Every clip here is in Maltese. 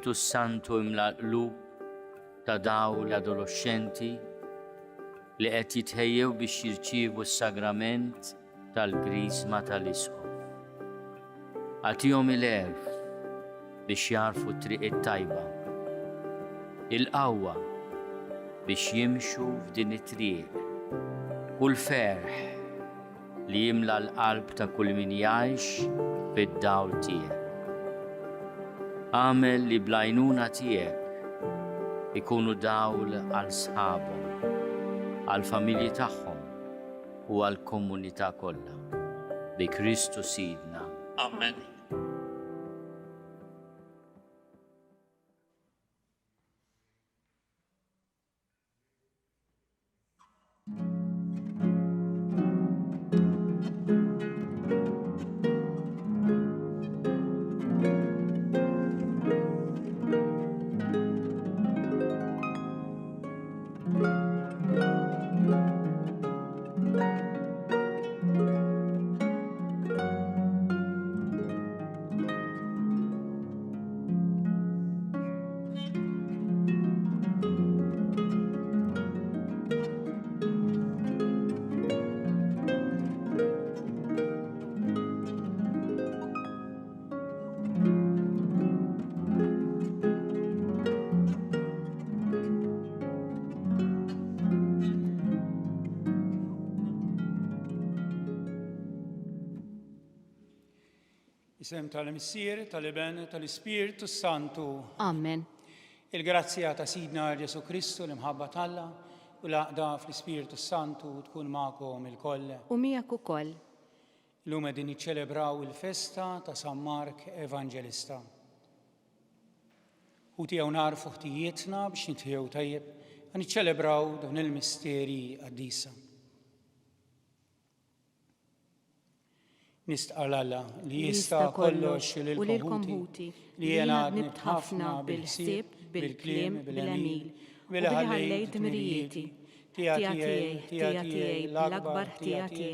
l-Ispiritu Santu imla l-qlub ta' daw l-adolescenti li qed jitħejjew biex jirċievu s-sagrament tal-Krisma tal-Isqof. Għatihom il-għerf biex jarfu t-triq it-tajba, il-qawwa biex jimxu f'din it-triq, u l-ferħ li jimla l-qalb ta' kull min jgħix fid-dawl tiegħek. Għamel li blajnuna tiegħek ikunu dawl għal sħabhom, għal familji tagħhom u għal komunità kollha. Bi Kristu Sidna. Amen. Isem tal-Missier, tal-Iben, tal-Ispiritu Santu. Amen. Il-grazzja ta' Sidna Ġesu Kristu l-imħabba talla u l-aqda fl-Ispiritu Santu tkun ma'kom il-koll. U miegħek ukoll. Illum qegħdin niċċelebraw il-festa ta' San Mark Evanġelista. U tiegħu narfu ħtijietna biex nitħiew tajjeb għan niċċelebraw dawn il-misteri qaddisa. Nistqal Alla li jista' kollox u lilkom ħuti li jena nibt ħafna bil-ħsieb, bil-kliem, bil-għamil, bil-ħallejt dmirijieti, tiegħi l-akbar tiegħi.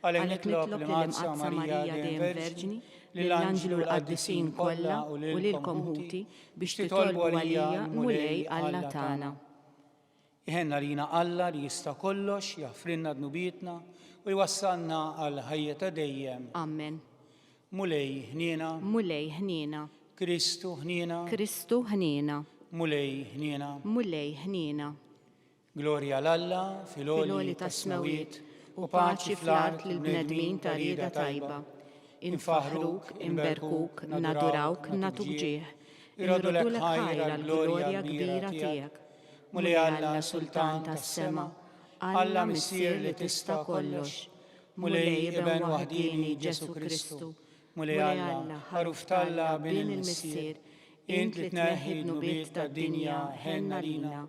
Għalhekk nitlob l-Imqazza Marija dejjem Verġni, lill-Anġlu l-Qaddisin kollha u lilkom ħuti biex titolbu għalija mulej Alla tagħna. Iħenna lina Alla li jista' kollox jaħfrilna dnubietna u jwassalna għal ħajja ta' dejjem. Amen. Mulej ħniena. Mulej ħniena. Kristu ħniena. Kristu ħniena. Mulej ħniena. Mulej ħniena. Glorja l-Alla fil-oli ta' smawiet u paċi fl-art l-bnedmin ta' rieda tajba. Infaħruk, inberkuk, nadurawk, natuk ġieħ. Irrodu l-ek ħajra l-glorja kbira tiegħek. Mulej Alla Sultan tas-sema. Alla Missier li tista' kollox, mulej Iben waħdini Ġesu Kristu, mulej Alla ħaruf talla bin il-Missier, int li tneħħi d-nubiet tad-dinja ħenna lina,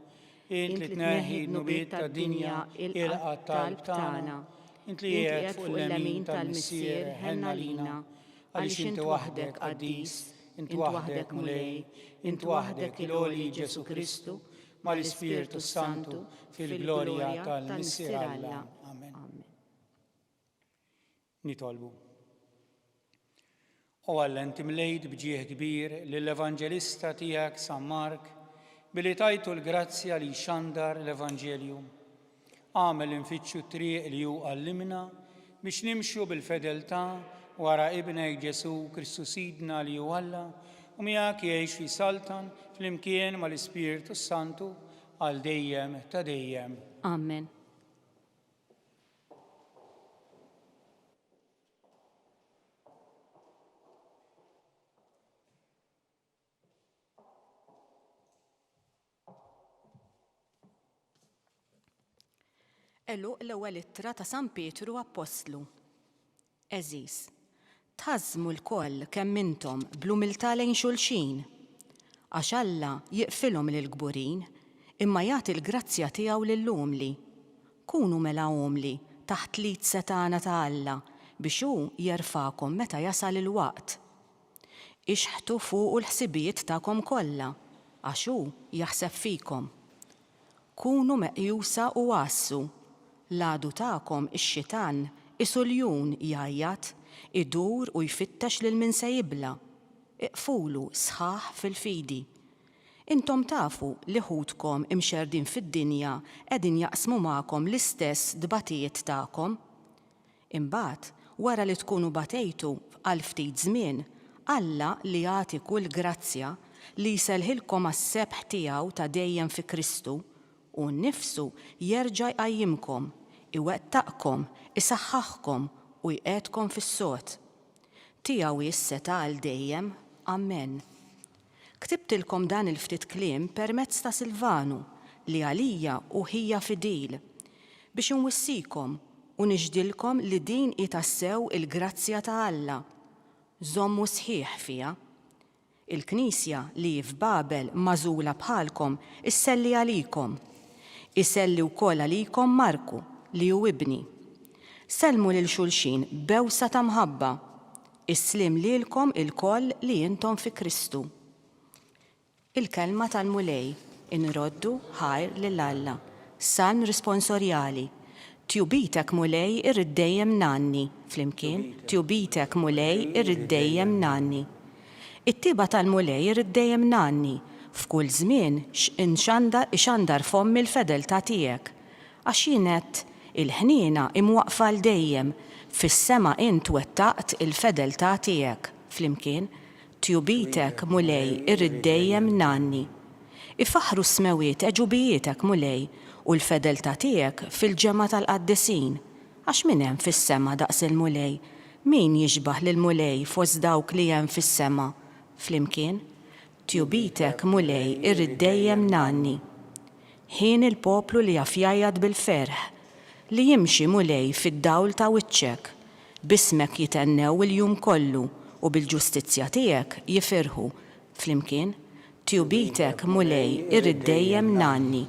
int li tneħħi d-nubiet tad-dinja il-qat talb tagħna, int li qiegħed fuq l-lemin tal-Missier ħenna lina, għaliex int waħdek qaddis, int waħdek mulej, int waħdek il-għoli Ġesu Kristu, ma l-Ispiritu Santu fil-glorja tal-Missier Alla. Amen. Nitolbu. U Alla inti mlejt bġieħ kbir lill-Evanġelista tiegħek San Mark billi tajtu l-grazzja li xandar l-Evanġelju. Għamel infittxu triq li hu għallimna biex nimxu bil-fedeltà wara ibnek Ġesu Kristu Sidna li hu Alla u miegħek jgħix fi saltan fl-imkien mal-Ispiritu Santu għal dejjem ta' dejjem. Amen. Eluq l-ewwel ittra ta' San Pietru Apostlu. Eżis, tħażmu l-koll kemm intom bl-umiltà lejn xulxin, għax Alla jiqfilhom lill-gburin imma jagħti l-grazzja tiegħu lill-umli. Kunu mela umli taħt lid setana ta' Alla biex hu jerfakom meta jasal il-waqt. Ixħtu fuq l-ħsibijiet tagħkom kollha għax hu jaħseb fikom. Kunu meqjusa u għassu, l-għadu tagħkom ix-xitan isuljun jgħajjat, idur u jfittex lil min se jibla. iqfulu sħaħ fil-fidi. Intom tafu li ħudkom imxerdin fid-dinja qegħdin jaqsmu magħkom l-istess dbatijiet tagħkom. Imbagħad, wara li tkunu batejtu għal ftit żmien, Alla li jagħti kull grazzja li jselħilkom għas-sebħ tiegħu ta' dejjem fi Kristu u nnifsu jerġa' jqajjimkom, iwettaqkom, isaħħaħkom u jqedkom fis-sod. Tiegħu is-seta' għal dejjem. Amen. Ktibtilkom dan il-ftit kliem permezz ta' Silvanu li għalija u ħija fidil biex inwissikom u niġdilkom li din hi tassew il-grazzja ta' Alla. Żommu sħiħ fiha. Il-Knisja li f'Babel magħżula bħalkom isselli għalikom. Iselli wkoll għalikom Marku li hu ibni. Sellmu lil xulxin bewsa ta' mħabba. Islim lilkom ilkoll li intom fi Kristu. Il-kelma tal-mulej inroddu ħajr lil Alla. San risponsorjali. Tjubitek mulej irrid dejjem nanni. Flimkien, tjubitek mulej irrid dejjem nanni. It-tiba tal-mulej irrid dejjem nanni. F'kull żmien ixandar fomm il-fedeltà tiegħek. Għax jienet il-ħniena imwaqfa l dejjem. Fis-sema int wettaqt il-fedeltà tiegħek. Flimkien, tjubitek mulej irrid dejjem nanni. Ifaħru smewiet eġubijietek mulej u l-fedeltà tiegħek fil-ġemma tal-qaddisin. Għax min hemm fis-sema daqs il-mulej? Min jiġbaħ lil-mulej fost dawk li hemm fis-sema? Flimkien, tjubitek mulej irrid dejjem nanni. Ħin il-poplu li jafjajjad bil-ferħ, li jimxi mulej fid-dawl ta' wiċċek, bismek jitennew il-jum kollu u bil-ġustizzja tiegħek jifirħu. Flimkien, tjubitek mulej irrid dejjem nanni.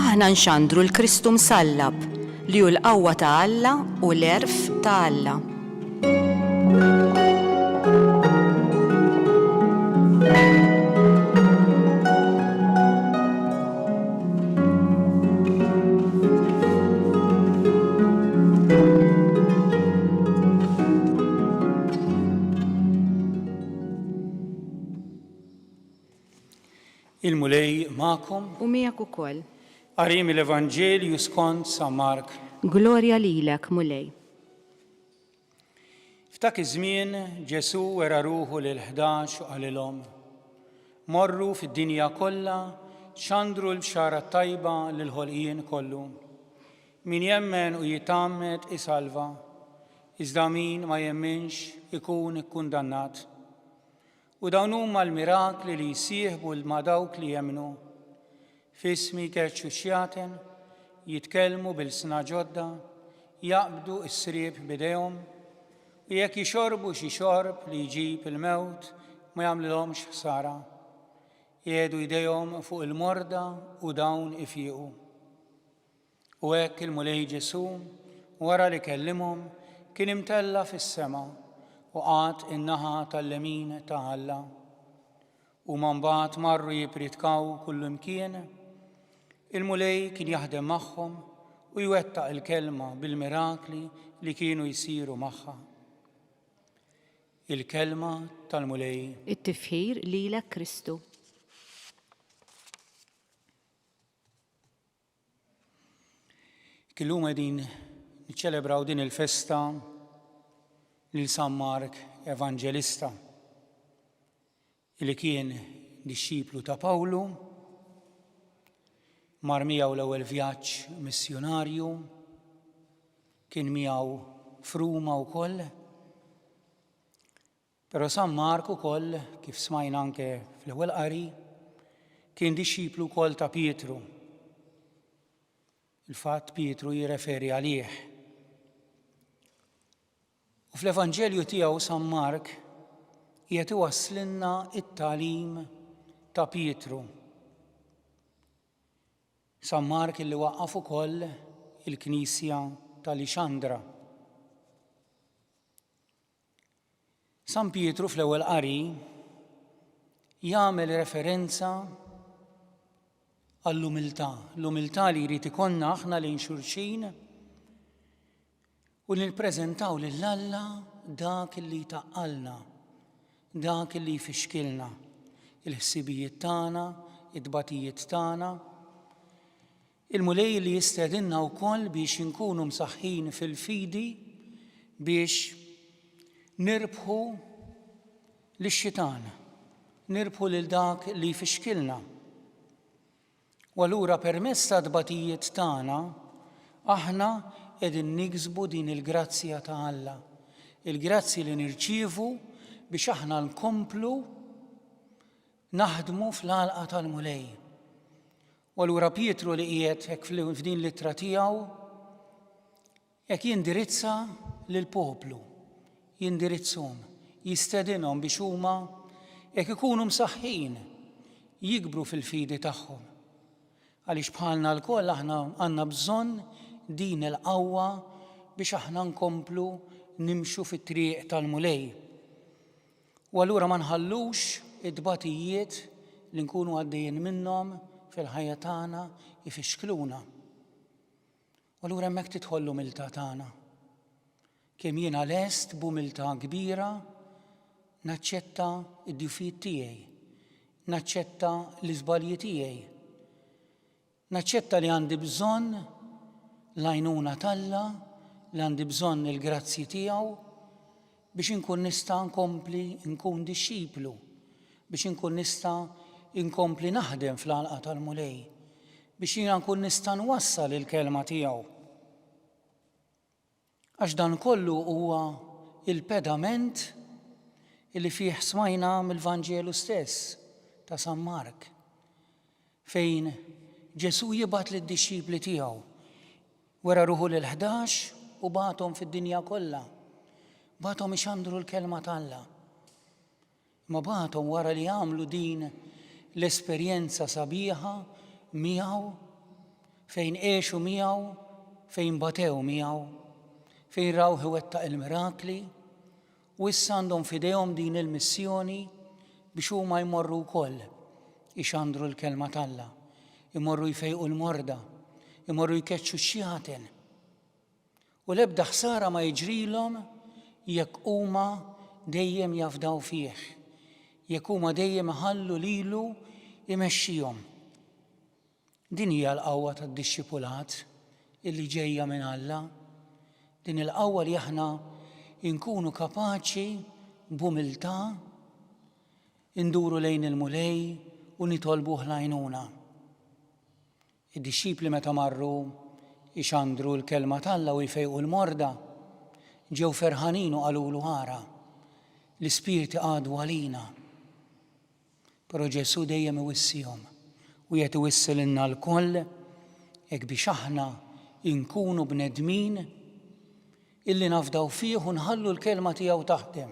Aħna nxandru l-Kristu msallab li hu l-qawwa ta' Alla u l-erf ta' Alla. Il-mulej ma'kom U miegħek ukoll. qarim l-Evanġelju skont San Mark. Glorja lilek mulej. F'dak iż-żmien Ġesu wera ruħu lil-11 u qalilhom: morru fid-dinja kollha xandru l-bxara tajba lil-ħolqien kollu. Min jemmen u jitammet isalva, iżda min ma jemminx ikun ikkundannat. U dawn huma l-mirakli li jsieħbu ma' dawk li jemmnu. Fismi keċċu xjaten, jitkellmu bil-sna ġodda, jaqbdu s-srieb b'idejhom, u jekk jixorbu xi xorb li jġib il-mewt ma jagħmlilhomx ħsara. Jgħedu jdejhom fuq il-morda u dawn ifiequ. U hekk il-mulej Ġesu wara li kellimhom kien imtella fis-sema u qgħad in-naħa tal-lemin ta' Alla. U mbagħad marru jipritkaw kullimkien. Il-mulej kien jaħdem magħhom u jwettaq il-kelma bil-mirakli li kienu jsiru magħha. Il-kelma tal-mulej. It-tifħir lilek Kristu. Illum qegħdin niċċelebraw din il-festa lil San Mark Evanġelista, li kien dixxiplu ta' Pawlu, mar miegħu l-ewwel vjaġġ missjonarju, kien miegħu f'Ruma wkoll. Però San Mark ukoll, kif smajna anke fl-ewwel qari, kien dixxiplu wkoll ta' Pietru. Il-fatt Pietru jirreferi għalih. U fl-Evanġelju tiegħu San Mark qiegħed iwasslilna it-tagħlim ta' Pietru. San Mark illi waqqaf ukoll il-Knisja tal-Ixandra. San Pietru fl-ewwel qari jagħmel referenza għall-umiltà, l-umiltà li jrid ikollna aħna lejn xulxin u nippreżentaw lil Alla dak li taqqalna, dak li jfixkilna, il-ħsibijiet tagħna, id-dbatijiet tagħna. Il-mulej li jistedinna wkoll biex inkunu msaħħin fil-fidi biex nirbħu lix-xitan, nirbħu lil dak li jfixkilna. U allura permezz ta' dbatijiet tagħna aħna qegħdin niksbu din il-grazzja ta' Alla, il-grazzi li nirċievu biex aħna nkomplu naħdmu fl-għalqa tal-mulej. U allura Pietru li qiegħed hekk f'din l-ittra tiegħu hekk jindirizza lill-poplu, jindirizzhom, jistedinhom biex huma hekk ikunu msaħħin, jikbru fil-fidi tagħhom. Għaliex bħalna lkoll aħna għandna bżonn din il-qawwa biex aħna nkomplu nimxu fit-triq tal-mulej. U allura ma nħallux id-dbatijiet li nkunu għaddejjin minnhom fil-ħajja tagħna ifixkluna. U allura hemmhekk tidħol l-umiltà tagħna. Kemm jiena lest b'umiltà kbira naċċetta d-djufijiet tiegħi, naċċetta l-iżbalji tiegħi, naċċetta li għandi bżonn l-għajnuna talla, li għandi bżonn il-grazzi tiegħu biex inkun nista' nkompli nkun dixxiplu, biex inkun nista' inkompli naħdem fl-għalqa tal-mulej, biex jiena nkun nista' nwassal il-kelma tiegħu. Għax dan kollu huwa il-pedament illi fih smajna mill-Vanġelu stess ta' San Mark, fejn Ġesu jibgħat lid-dixxipli tiegħu wara ruħu l-11 u bagħthom fid-dinja kollha. Bagħthom ixandru l-kelma tal-Alla. Ma bagħthom wara li għamlu din l-esperjenza sabiħa miegħu, fejn għexu miegħu, fejn batew miegħu, fejn raw iwettaq il-mirakli, u issa għandhom f'idejhom din il-missjoni biex huma jmorru wkoll ixandru l-kelma tal-Alla, imorru jfejqu l-morda, imorru jkeċċu x-xjaten. U l-ebda ħsara ma jiġrilhom jekk huma dejjem jafdaw fih, jekk huma dejjem iħallu lilu imexxihom. Din hija l-qawwa tad-dixxipulat illi ġejja minn Alla, din il-qawwa li aħna nkunu kapaċi b'umiltà induru lejn il-mulej u nitolbuh l-għajnuna. Id-dixxipli meta marru ixandru l-kelma tal-Alla u jfejqu l-morda, ġew ferħanin u qalulu ħara, l-Ispirti għadu għalina. Però Ġesu dejjem iwissihom u qed iwissililna lkoll hekk biex aħna nkunu bnedmin illi nafdaw fih u nħallu l-kelma tiegħu taħdem.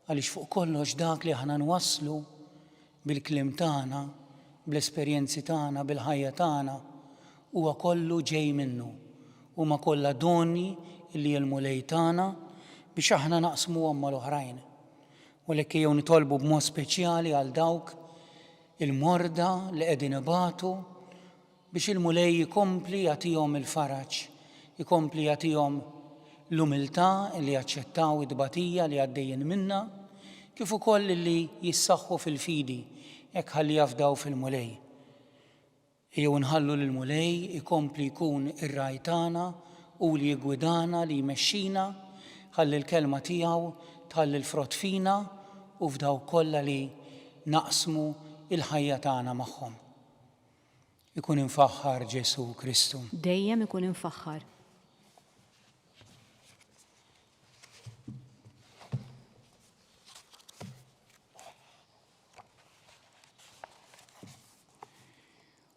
Għaliex fuq kollox dak li aħna nwasslu bil-kliem tagħna, bl-esperjenzi tagħna, bil-ħajja tagħna, huwa kollu ġej minnu. Huma kollha doni li l-mulej tagħna biex aħna naqsmuhom mal-oħrajn. U lekk jew nitolbu b'mod speċjali għal dawk il-morda li qegħdin ibatu biex il-mulej jkompli jagħtihom il-faraġ, jkompli jagħtihom l-umiltà li jaċċettaw id-dbatija li għaddejjin minnha, kif ukoll li jissaħħu fil-fidi hekk ħalli jafdaw fil-mulej. Jew nħallu lill-mulej ikompli jkun ir-raj tagħna u li jgwidana li jmexxina, ħalli l-kelma tiegħu tħalli l-frott fina u f'daw kollha li naqsmu il-ħajja tagħna magħhom. Ikun infaħħar Ġesu Kristu. Dejjem ikun infaħħar.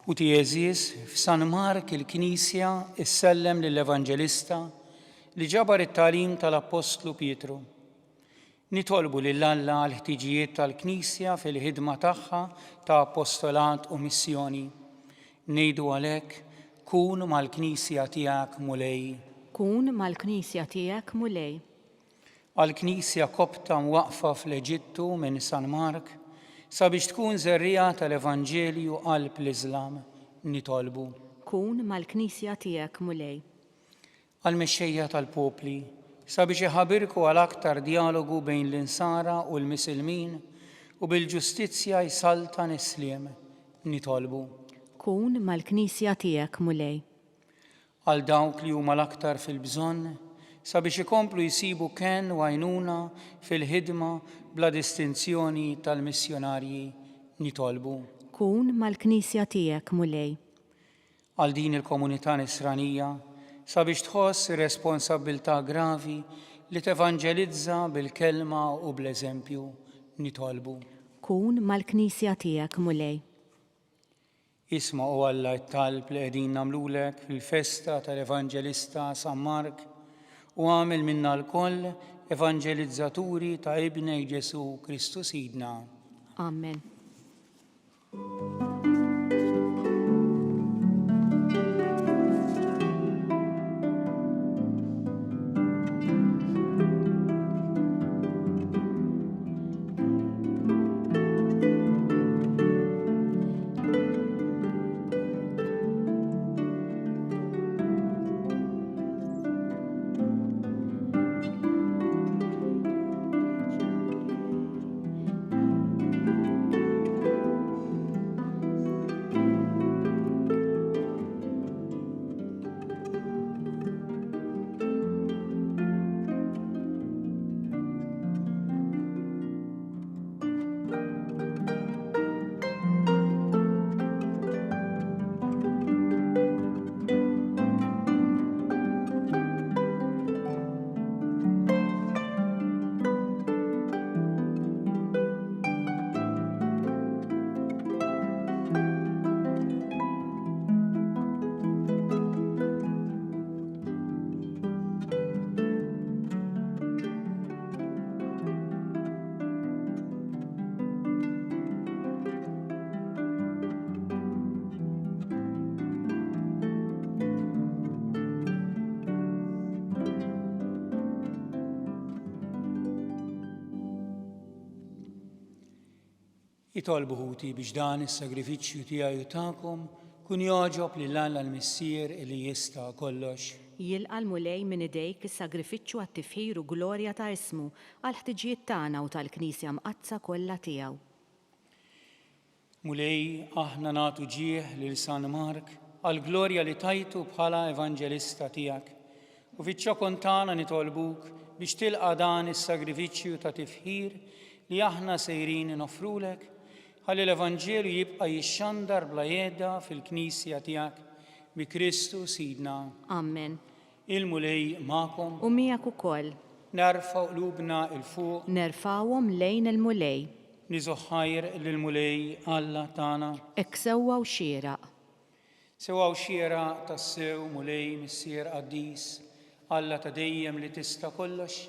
U tieżiż f'San Mark il-Knisja issellem lill-Evanġelista li ġabar it-tagħlim tal-Apostlu Pietru. Nitolbu lil Alla għal ħtiġijiet tal-Knisja fil-ħidma tagħha ta' apostolat u missjoni. Ngħidu għalhekk kun mal-Knisja tiegħek mulej. Kun mal-Knisja tiegħek mulej. għall-Knisja Kopta mwaqfa fl-Eġittu minn San Mark sabiex tkun żerriegħa tal-Evanġelju qalb l-Iżlam nitolbu. Kun mal-Knisja tiegħek mulej. Għall-mexxejja tal-popli sabiex iħabirku għal aktar dialogu bejn l-insara u l-Misilmin u bil-ġustizzja jsaltan is-sliem nitolbu. Kun mal-Knisja tiegħek mulej. Għal dawk li huma l-aktar fil-bżonn sabiex ikomplu jsibu kenn u għajnuna fil-ħidma bla distinzjoni tal-missjonarji nitolbu. Kun mal-Knisja tiegħek mulej. Għal din il-komunità nisranija sabiex tħoss responsabilità gravi li tevanġelizza bil-kelma u bl-eżempju nitolbu. Kun mal-Knisja tiegħek mulej. Isma' u Alla t-talb li qegħdin nagħmlulek fil-festa tal-Evanġelista San Mark u għamil minna l-koll evanġelizzaturi ta' ibnej Ġesu Kristu Sidna. Amen. Jitolbu ħuti biex dan is-sagrifiċċju tiegħi tagħkom kun joġob lil Alla l-Missier li jista' kollox. Jilqa' l-mulej minn idejk is-sagrifiċċju għat-tifħir u glorja ta' ismu għal ħtiġijiet tagħna u tal-Knisja mqazza kollha tiegħu. Mulej aħna nagħtu ġieħ lil San Mark għall glorja li tajtu bħala evanġelista tiegħek. U fiċ-ċokon tagħna nitolbuk biex tilqa' dan is-sagrifiċċju ta' tifħir li aħna sejrin nofrulek ħalli l-Evanġelju jibqa' jixxandar bla jeda fil-Knisja tiegħek bi Kristu Sidna. Amen. Il-mulej magħkom. U miegħek ukoll. Nerfgħu qlubna il fuq. Nerfgħuhom lejn il-mulej. Niżoħħajr lill-mulej Alla tagħna. Hekk sewwa u xieraq. Sewwa u xieraq tassew mulej missier qaddis Alla ta' dejjem li tista' kollox.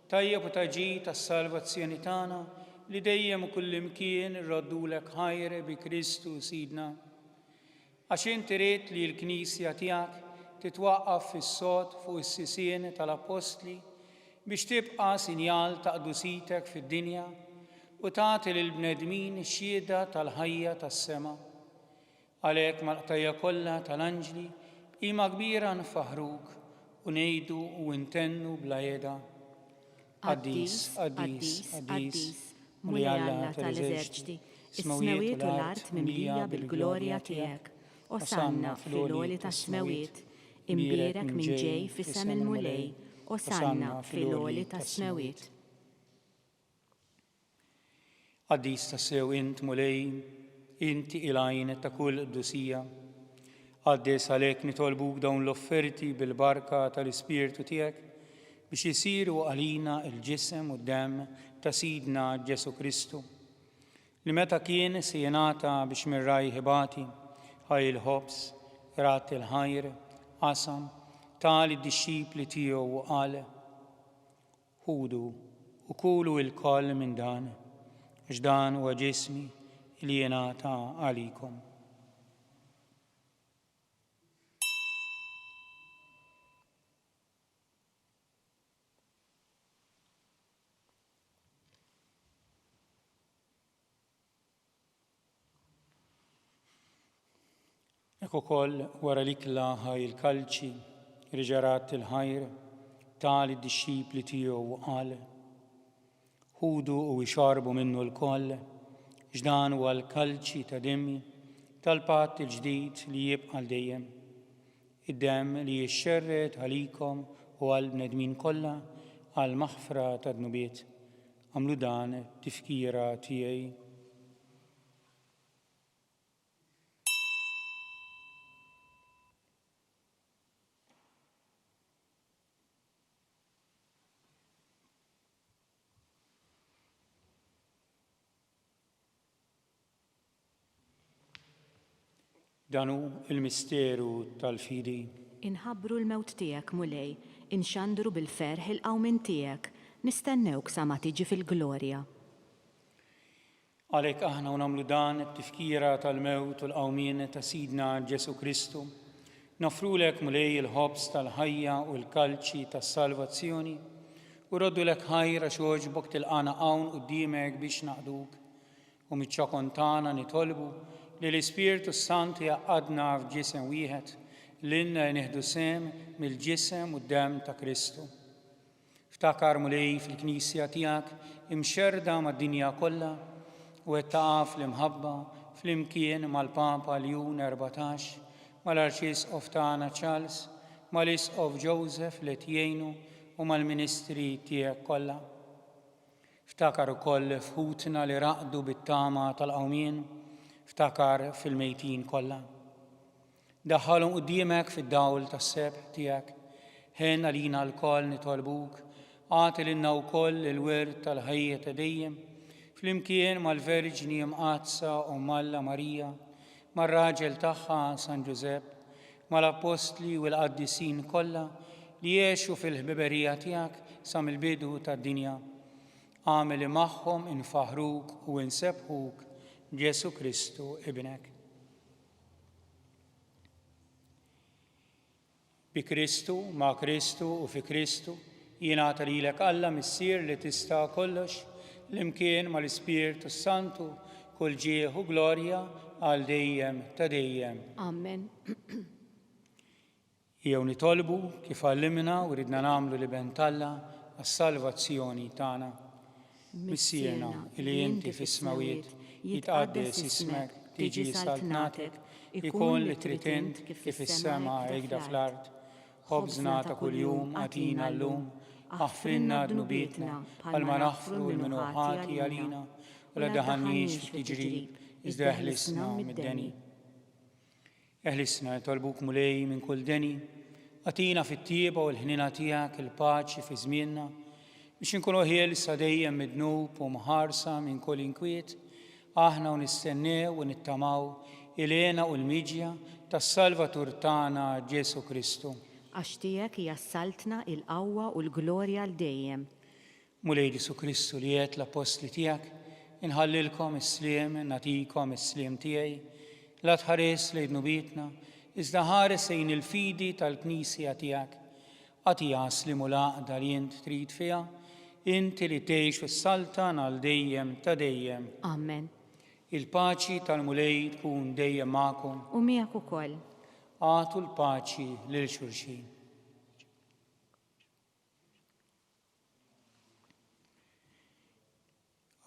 Tajjeb u taġi tas-salvazzjoni tagħna li dejjem u kullimkien irroddulek ħajr bi Kristu Sidna. Għax inti rid li l-Knisja tiegħek titwaqqaf fis-sod fuq is-sisien tal-Apostli biex tibqa' sinjal ta' qdusitek fid-dinja u tagħti lill-bnedmin xhieda tal-ħajja tas-sema. Għalhekk mal-qtajja kollha tal-anġli qima kbira nfaħruk u ngħidu u intennu bla jeda. Qaddis, qaddis, qaddis, mulej Alla tal-eżerċiti, is-smewiet u l-art mimlija bil-glorja tiegħek. Osanna fil-għoli tas-smewiet, imbierek minn ġej fis-sem il-mulej, osanna fil-għoli tas-smewiet. Qaddis tassew int mulej, inti il-għajn ta' kull qdusija. Qaddis għalhekk nitolbuk dawn l-offerti bil-barka tal-Ispirtu tiegħek biex jisiru għalina il-ġisem u d-dem ta' Sidna Ġesu Kristu, li meta kien se jingħata biex mirraj ħibati, ħaj il-ħobs, rat il-ħajr, qasam, tali d-disċipli tiegħu u qal, ħudu u kulu il-koll minn dan, għax dan huwa ġismi li jingħata għalikom. Eko koll wara l-ikla ħaj il-kalċi, riġarat il-ħajr, tali d-disċipli tiegħu u qal. Ħudu u jxarbu minnu l-koll, ġdan huwa l-kalċi ta' demmi, tal-patt il-ġdid li jibqa' dejjem. Id-dem li jixxerret għalikom u għal-bnedmin kollha għal-maħfra ta' dnubiet. Għamlu dan tifkira tiegħi. Danu il-misteru tal-fidi. Inħabbru l-mewt tiegħek mulej, inxandru bil-ferħ il-qawmin tiegħek, nistennewk sa ma tiġi fil-glorja. Għalhekk aħna nagħmlu dan it-tifkira tal-mewt u l-qawmien ta' Sidna Ġesu Kristu. Nofrulek mulej il-ħobs tal-ħajja u l-kalċi tas-salvazzjoni u roddulek ħajra xogħġbok tilqana hawn quddiemek biex naqduk. U miċ-ċokon tagħna nitolbu li l-Ispiritu Sant jaqadna f'ġisem wieħed l-inna nieħdu sem mill-ġisem u d-dem ta' Kristu. Ftakar mulej fil-Knisja tiegħek imxerda mad-dinja kollha u qed taqaf l-imħabba flimkien mal-Papa Ljun 14, mal-Arċisqof tagħna Charles, mal-Isqof Joseph li tjejnu u mal-Ministri tiegħek kollha. Ftakar ukoll f'ħutna li raqdu bit-tama tal-qawmien, ftakar fil-mejtin kollha. Daħħalhom quddiemek fid-dawl tas-sebħ tiegħek, ħen għalina l-koll nitolbuk, għati lilna wkoll il-wirt tal-ħajja ta' dejjem, flimkien mal-Verġni mqazza u Malla Marija, mar-raġel tagħha San Ġusepp, mal-Apostli u l-Qaddisin kollha li jgħixu fil-ħbiberija tiegħek sa mill-bidu tad-dinja. Għamel magħhom infaħruk u insebħuk Ġesu Kristu ibnek. Bi Kristu, ma' Kristu u fi Kristu jingħata lilek Alla missier li tista' kollox l-imkien mal-Ispiritu Santu kull ġieħ u glorja għal dejjem ta' dejjem. Amen. Jew nitolbu kif għallimna u ridna nagħmlu li bentalla għas-salvazzjoni tagħna. Missierna li inti fis-smawiet jitqaddes ismek, tiġi saltnatek, ikun li tritint kif fis-sema hekk fl-ard. Ħobżna ta' kuljum għatina llum, aħfrinna dnubietna bħalma naħfru l-minuħati għalina u la daħannix fil-ġrib, iżda eħlisna mid-deni. Eħlisna jitolbuk mulej minn kull deni, għatina fit-tieba u l-ħnina tiegħek il-paċi fi żmienna biex inkunu ħielsa dejjem midnub u mħarsa minn kull inkwiet, aħna u nistennew u nittamaw il-għena u l-miġja tas-Salvatur tagħna Ġesu Kristu. Għax tiegħek jassaltna il-qawwa u l-glorja l dejjem. Mulej Ġesu Kristu li qed l-apostli tiegħek, inħallilkom is-sliem, nagħtikom is-sliem tiegħi, la tħares lejn dnubietna, iżda ħares lejn il-fidi tal-Knisja tiegħek. Għati jaslim u laqda li int trid fiha, inti li tgħix fis-saltan għal dejjem ta' dejjem. Amen. Il-paċi tal-mulej tkun dejjem magħkom. U miegħek ukoll. Għatu l-paċi lil xulxin.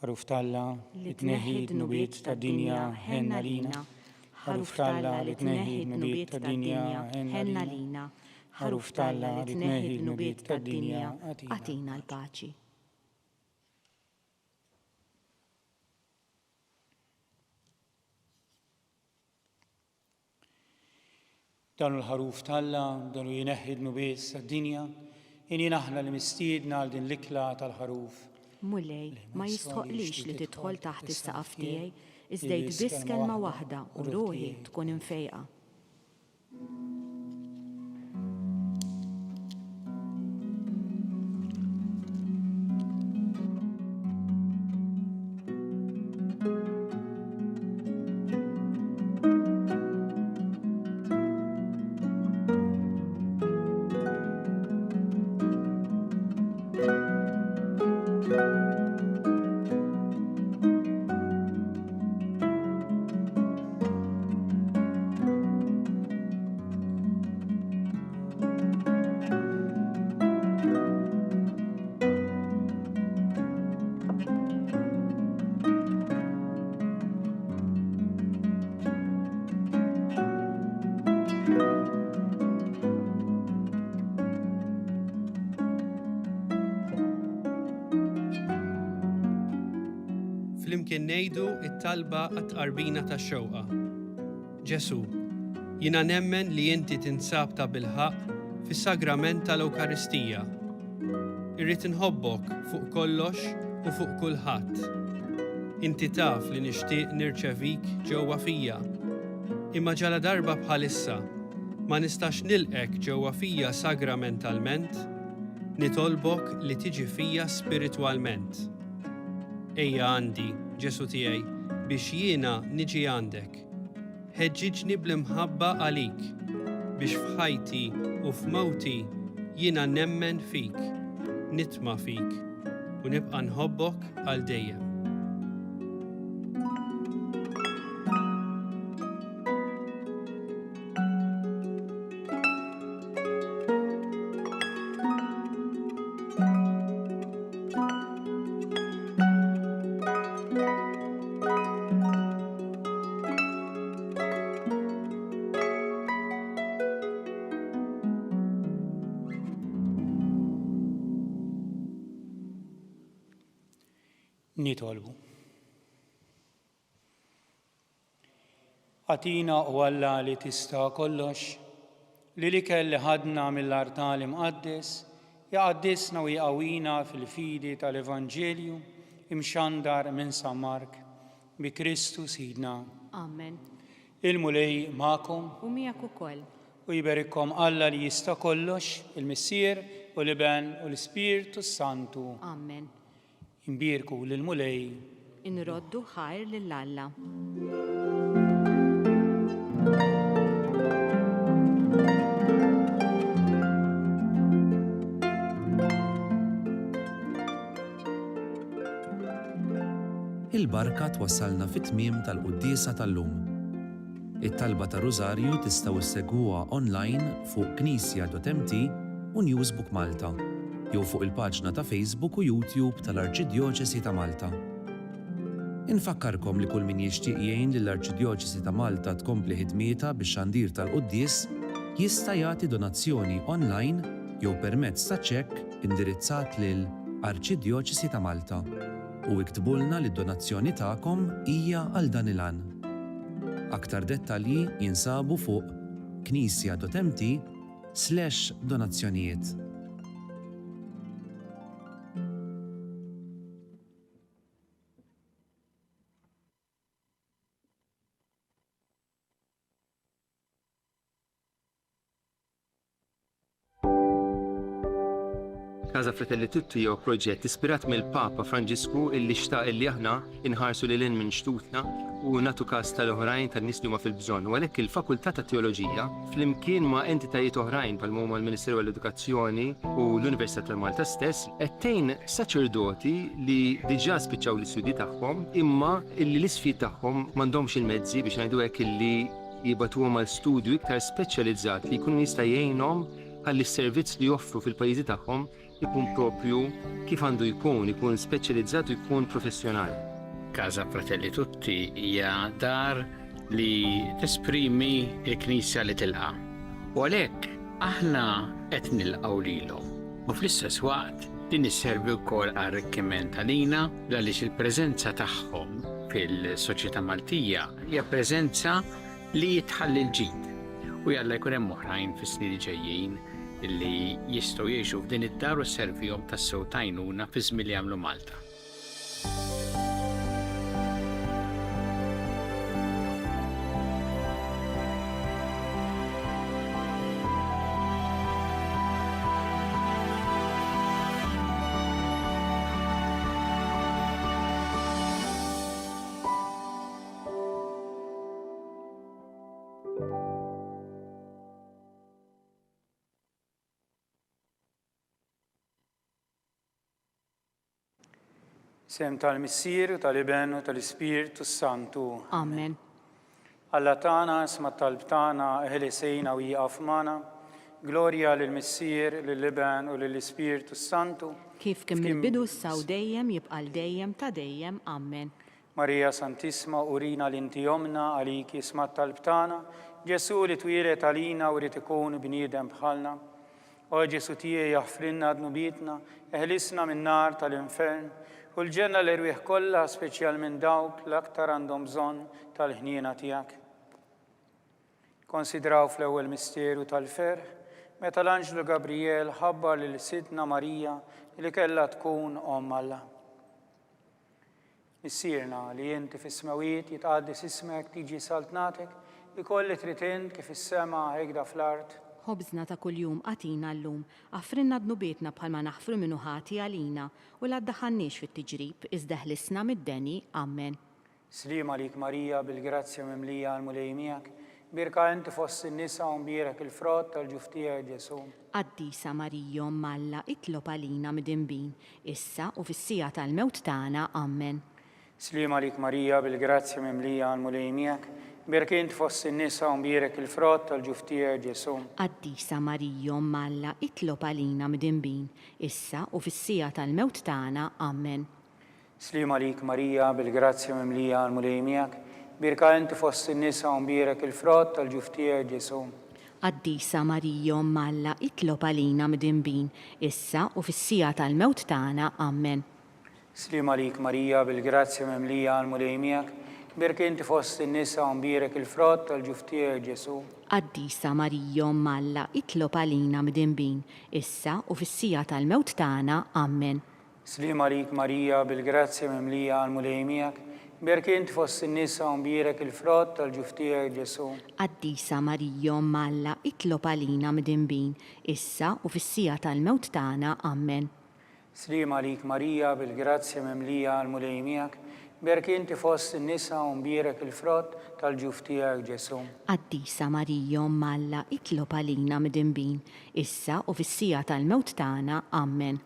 Ħaruf Talla li tneħħi d-nubiet tad-dinja ħenna lina. Ħaruf Talla li tneħħi d-nubiet tad-dinja ħenna lina. Ħaruf Talla li tneħħi d-nubiet tad-dinja għatina l-paċi. Dan l-ħaruf Talla, dan jineħħi d-nubiet tad-dinja, inni naħna li mistiedna għal din l-ikla tal-ħaruf. Mulej, ma jistħoqlix li tidħol taħt is-saqaf tiegħi, iżdejt biss kelma waħda u ruħi tkun infejqa. flimkien ngħidu t-talba għat-tqarbina tax-xewqa. Ġesu, jiena nemmen li inti tinsab ta' bilħaq fis-sagrament tal-Ewkaristija. Irrid inħobbok fuq kollox u fuq kulħadd. Inti taf li nixtieq nirċevik ġewwa fija. Imma ġala darba bħalissa ma nistax nilqek ġewwa fija sagramentalment, nitolbok li tiġi fija spiritwalment. Ejja għandi, Ġesu tiegħi, biex jiena niġi għandek. Ħeġġiġni bl-imħabba għalik, biex f'ħajti u f'mewti jiena nemmen fik, nitma' fik u nibqa' nħobbok għal dejjem. Nitolbu. Għatina u Alla li tista' kollox, li l-ikel li ħadna mill-artal imqaddes, jaqaddisna u jqawwina fil-fidi tal-Evanġelju imxandar minn San Mark bi Kristu Sidna. Amen. Il-mulej ma'kom U miegħek ukoll. u jiberikom Alla li jista' kollox, il-Missier u l-Iben u l-Ispirtu Santu. Amen. Imbirku lil-mulej. Inroddu ħajr lill-Alla. Il-barka twassalna fit-tmiem tal-quddiesa tal-lum. It-talba ta' Rużarju tistgħu issegwuha online fuq knisja.mt u Newsbook Malta, jew fuq il-paġna ta' Facebook u YouTube tal-Arċidjoċesi ta' Malta. Infakkarkom li kull min jixtieq jgħin lill-Arċidjoċesi ta' Malta tkompli ħidmietha bix-xandir tal-quddies jista' jagħti donazzjoni online jew permezz ta' ċekk indirizzat lil Arċidjoċesi ta' Malta. U iktbulna li d-donazzjoni tagħkom hija għal dan il-għan. Aktar dettalji jinsabu fuq knisja.mt/donazzjonijiet. Casa Fratelli Tutti jew proġett ispirat mill-Papa Franġisku illi xtaq illi aħna inħarsu lil hinn minn xtutna u nagħtu każ tal-oħrajn tan-nies li huma fil-bżonn. U għalhekk il-Fakultà ta' Teoloġija flimkien ma' entitajiet oħrajn bħal huma l-Ministeru għall-Edukazzjoni u l-Università tal-Malta stess qed tgħin saċerdoti li diġà spiċċaw l-istudji tagħhom imma illi l-isfid tagħhom m'għandhomx il-mezzi biex ngħidu hekk illi jibatuhom għal studju iktar speċjalizzat li jkunu jista' jgħinhom ħalli s-servizz li joffru fil-pajjiżi tagħhom ikun propju kif għandu jkun speċjalizzat u jkun professjonali. Casa Fratelli Tutti hija dar li tesprimi l-Knisja li tilqa. U għalhekk aħna qed nilqgħu lilhom. U fl-istess waqt din isservi wkoll għar-arricchiment għalina għaliex il-preżenza tagħhom fil-soċjetà Maltija hija preżenza li jitħalli l-ġid. U jalla jkun hemm oħrajn fis-snin ġejjin illi jistgħu jgħixu f'din id-dar u sservihom tas-sew tajnuna fi żmien li jagħmlu Malta. Sem tal-Missier u tal-Iben u tal-Ispirtu Santu. Amen. Alla tagħna isma' talb tagħna eħlisejna u jaqaf magħna. Glorja lill-Missier, lill-Iben u lill-Ispirtu Santu. Kif kemm il-bidu s-saw dejjem jibqa' dejjem ta' dejjem. Amen. Marija Santissima urina l-inti jomna għalik isma' talb tagħna. Ġesu li twilet għalina u rid ikun bniedem bħalna. O Ġesu tiegħi jaħfrinna dnubietna, eħlisna min-nar tal-infern u l-ġenna l-irwieħ kollha speċjalment dawk l-aktar għandhom bżonn tal-ħniena tiegħek. Konsidraw fl-ewwel misterju tal-ferħ meta l-Anġlu Gabriel ħabbar lil Sidna Marija li kellha tkun Omm Alla. Missierna li inti fis-smawiet jitqaddis ismek tiġi saltnatek ikolli tritint kif is-sema hekk fl-art. Ħobżna ta' kuljum għatina llum, għafrinna dnubietna bħalma naħfru minnu ħati għalina u l-addaħannix fit-tiġrib iżda ħlisna mid-deni. Amen. Slima lik Marija bil-grazzja mimlija għal-mulej miegħek, birka inti fost in-nisa u mbierek il-frott tal-ġuftija Ġesu. Qaddisa Marija Omm Alla, itlob għalina mid-inbin, issa u fis-sija tal-mewt tagħna. Amen. Slima lik Marija bil-grazzja mimlija għal-mulej miegħek, birka inti fost in-nisa u mbierek il-frott tal-ġuftija Ġesu. Qaddisa Marija Omm Alla, itlob għalina mid-inbin, issa u fis-sija tal-mewt tagħna. Amen. Slima lik Marija bil-grazzja mimlija għal-mulej miegħek, birka inti fost in-nisa u mbierek il-frott tal-ġuftija Ġesu. Qaddisa Marija Omm Alla, itlob għalina mid-inbin, issa u fis-sija tal-mewt tagħna. Amen. Slima lik Marija bil-grazzja mimlija għal-mulej miegħek, birka inti fost in-nisa u mbierek il-frott tal-ġuftija Ġesu. Qaddisa Marija Omm Alla, itlob għalina mid-inbin, issa u fis-sija tal-mewt tagħna. Amen. Slima lik Marija bil-grazzja mimlija għal-mulej miegħek, birka inti fost in-nisa u mbierek il-frott tal-ġuftija Ġesu. Qaddisa Marija Omm Alla, itlob għalina mid-inbin, issa u fis-sija tal-mewt tagħna. Amen. Slima lik Marija bil-grazzja mimlija għal-mulej miegħek, birka inti fost in-nisa u mbierek il-frott tal-ġuftija Ġesu. Qaddisa Marija Omm Alla, itlob għalina mid-inbin, issa u fis-sija tal-mewt tagħna. Amen.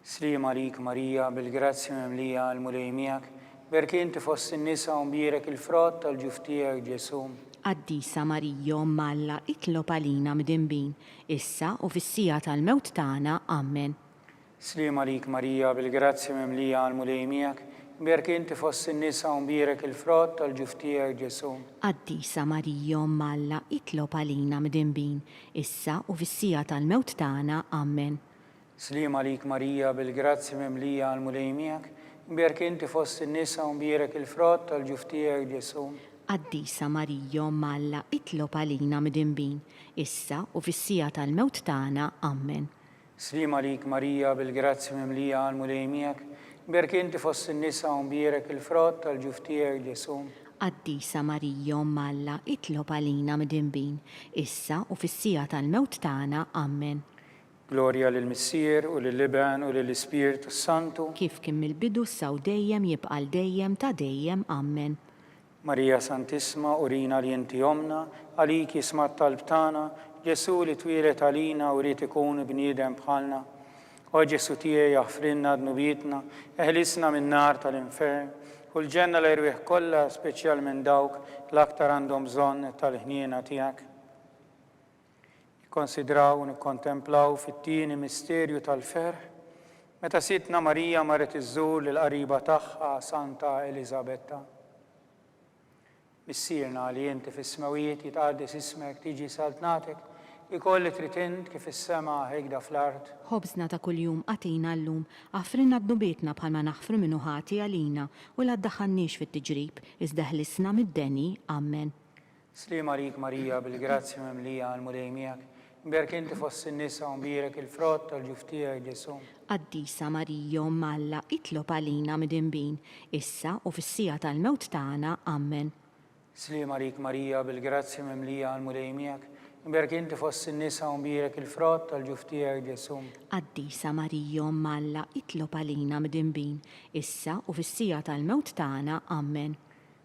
Slima lik Marija bil-grazzja mimlija għal-mulej miegħek, birka inti fost in-nisa u mbierek il-frott tal-ġuftija Ġesu. Qaddisa Marija Omm Alla, itlob għalina mid-inbin, issa u fis-sija tal-mewt tagħna. Amen. Slima lik Marija bil-grazzja mimlija għal-mulej miegħek, birka inti fost in-nisa u mbierek il-frott tal-ġuftija Ġesu. Qaddisa Marija Omm Alla, itlob għalina mid-inbin, issa u fis-sija tal-mewt tagħna. Amen. Slima lik Marija bil-grazzja mimlija għal-mulej miegħek, birka inti fost in-nisa u mbierek il-frott tal-ġuftija Ġesu. Qaddisa Marija Omm Alla, itlob għalina mid-inbin, issa u fis-sija tal-mewt tagħna. Amen. Slima lik Marija bil-grazzja mimlija għal-mulej miegħek, birka inti fost in-nisa u mbierek il-frott tal-ġuftija Ġesu. Qaddisa Marija Omm Alla, itlob għalina mid-inbin, issa u fis-sija tal-mewt tagħna. Amen. Glorja lill-Missier u lill-Iben u lill-Ispirtu Santu. Kif kien mill-bidu saw dejjem jibqa' dejjem ta' dejjem. Amen. Marija Santisma, urina li inti omna, għalik jisma' t-talb tagħna, Ġesu li twilet għalina u rrid ikun bniedem bħalna. O Ġesu tiegħi jaħfrinna dnubietna, eħlisna min-nar tal-infern, u l-ġenna l-irwieħ kollha speċjalment dawk l-aktar għandhom bżonn tal-ħniena tiegħek. Konsidraw u nikkontemplaw fit-tieni misterju tal-ferħ, meta Sidna Marija marret iżżur lill-qariba tagħha Santa Elisabetta. Missierna li inti fis-smawiet jitqaddis ismek tiġi saltnatek, ikolli tritint kif is-sema hekk fl-art. Ħobżna ta' kuljum għatina llum, għafrinna dnubietna bħalma naħfru minnu ħati għalina u l-addaħannix fit-tiġrib, iżda ħlisna mid-deni. Amen. Slima lik Marija bil-grazzja mimlija għal-mulej miegħek, birka inti fost in-nisa u mbierek il-frott tal-ġuftija Ġesu. Qaddisa Marija Omm Alla, itlob għalina mid-inbin, issa u fis-sija tal-mewt tagħna. Amen. Slima lik Marija bil-grazzja mimlija għal-mulej miegħek, birka inti fost in-nisa u mbierek il-frott tal-ġuftija Ġesu. Qaddisa Marija Omm Alla, itlob għalina mid-inbin, issa u fis-sija tal-mewt tagħna. Amen.